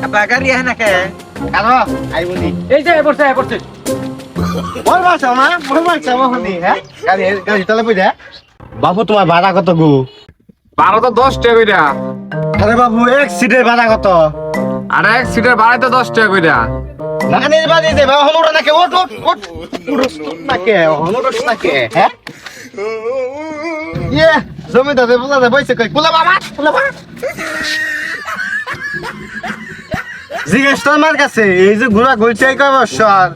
apa kari ya nak eh? Karo, ayo ni. এই যে পড়ছে Bol sama ni, ha? Kali tala puja. বাবু তোমার ভাড়া কত গো? ভাড়া তো 10 টাকা কইরা। আরে বাবু এক সিটের ভাড়া কত? আর এক সিটের ভাড়া তো 10 টাকা কইরা। নানি বাড়ি দে বাবা হলো নাকি ওট নাকি হলো নাকি হ্যাঁ? ইয়ে জমিদারে বলা দে বইছে কই কুলা বাবা জিজ্ঞেস তো আমার কাছে এই যে ঘোরা ঘুরছে কয় বছর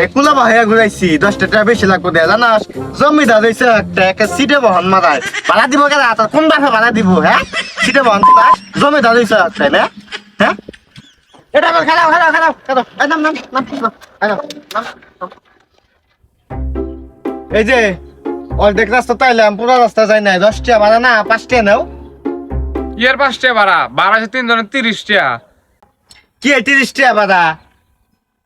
এই কুলা বাহিয়া ঘুরাইছি 10 টাকা বেশি লাগবে দে জানাস জমিদার হইছে একটা সিটে বহন মারায় ভাড়া দিব কেন আর কোন বাসা ভাড়া দিব হ্যাঁ সিটে বহন পাস জমিদার হইছে তাই না হ্যাঁ এটা বল খেলাও এই নাম এই যে অর্ধেক রাস্তা তাইলাম পুরো রাস্তা যাই নাই 10 টাকা ভাড়া না 5 টাকা নাও ইয়ের 5 টাকা ভাড়া ভাড়া আছে 3 জনের 30 টাকা কি 30 টাকা ভাড়া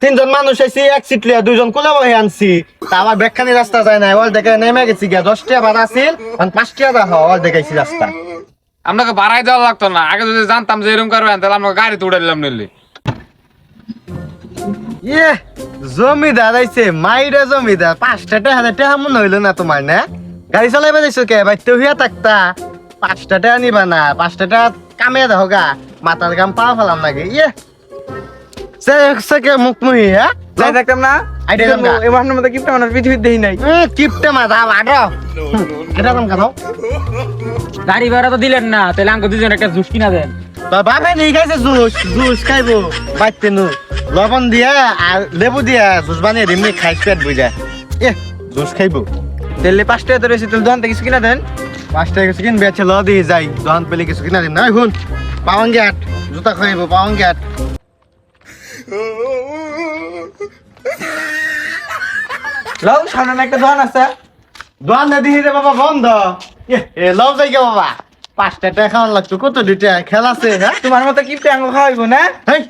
3 জন মানুষ আইছি এক সিট লিয়া 2 জন কোলা বহে আনছি তা আমার বেখানি রাস্তা যায় নাই অর্ধেক নেমে গেছি গিয়া 10 টাকা ভাড়া আছিল আর 5 টাকা দাও অর্ধেক আইছি রাস্তা আপনাকে ভাড়াই দেওয়া লাগতো না আগে যদি জানতাম যে এরকম করবেন তাহলে আমরা গাড়িতে উঠে দিলাম নিলে ইয়ে জমিদার আইছে মাইরা জমিদার 5 টাকা মনে হইলো না তোমার না গাড়ি চালাইবা যাইছো কে বাইতে হইয়া থাকতা 5 টাকা নিবা না 5 টাকা কামে দাও গা মাথার কাম পা ফেলাম নাকি ইয়ে সে মুখ মুহি হ্যাঁ যাই দেখতাম না আইডিয়া দাম গা এবার মধ্যে কিপটা মানুষ পৃথিবীর দেই নাই কিপটে মাথা আডো এটা দাম কেন গাড়ি ভাড়া তো দিলেন না তাহলে আঙ্কো দুজন একটা জুস কিনা দেন বাবা নেই খাইছে জুস খাইবো বাইতে নু লবণ দিয়া আর লেবু দিয়া জুস বানিয়ে দিমনি খাইছ পেট বুঝা এ জুস খাইবো তাহলে 5 টাকা তো রয়েছে তাহলে দোকান থেকে কিছু কিনা দেন 5 টাকা কিছু কিন বেচে ল দিয়ে যাই দোকান পেলে কিছু কিনা দিন না শুন পাওয়াঙ্গি আট জুতা খাইবো পাওয়াঙ্গি আট লও সামনে একটা দোকান আছে দোকান না দিয়ে বাবা বন্ধ এ লও যাই গে বাবা 5 টাকা খাওয়ান লাগতো কত দুইটা খেলা আছে হ্যাঁ তোমার মতো কিপটা আঙ্কো খাওয়াইবো না হেই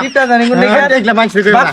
কিপটা জানি কোন দেখলা মাইছে কইবা